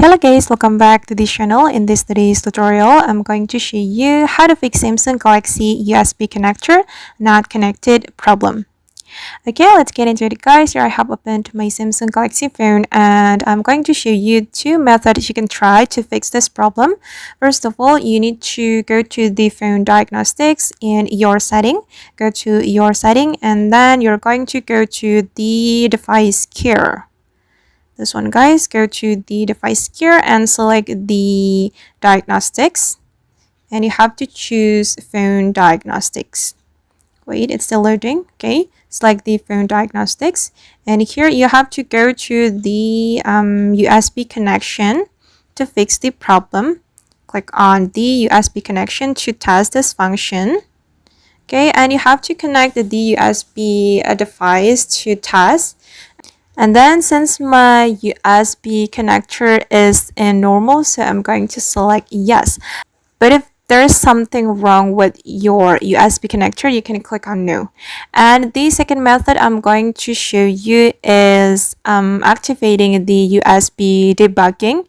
Hello guys, welcome back to this channel. In this today's tutorial, I'm going to show you how to fix Samsung Galaxy USB connector not connected problem. Okay, let's get into it guys. Here I have opened my Samsung Galaxy phone and I'm going to show you two methods you can try to fix this problem. First of all, you need to go to the phone diagnostics in your setting. Go to your setting and then you're going to go to the device care. This one guys, go to the device care and select the diagnostics and you have to choose phone diagnostics. Wait, it's still loading. Okay, select the phone diagnostics and here you have to go to the USB connection to fix the problem. Click on the USB connection to test this function. Okay, and you have to connect the USB device to test. And then since my USB connector is in normal, so I'm going to select yes. But if there is something wrong with your USB connector, you can click on no. And the second method I'm going to show you is activating the USB debugging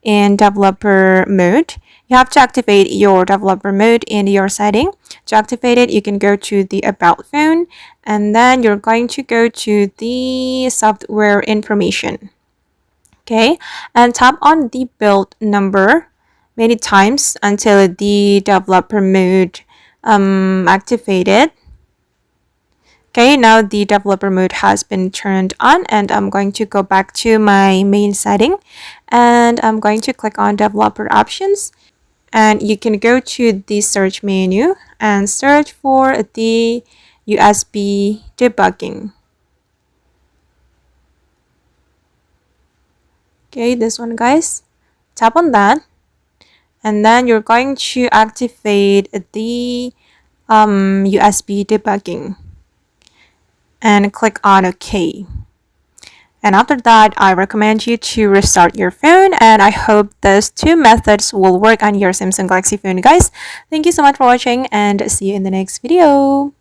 in developer mode. You have to activate your developer mode in your setting. To activate it, you can go to the about phone and then you're going to go to the software information. Okay, and tap on the build number many times until the developer mode activated. Okay, now the developer mode has been turned on and I'm going to go back to my main setting and I'm going to click on developer options and you can go to the search menu and search for the USB debugging. Okay, this one guys, tap on that and then you're going to activate the USB debugging and click on OK. And after that, I recommend you to restart your phone and I hope those two methods will work on your Samsung Galaxy phone guys. Thank you so much for watching and see you in the next video.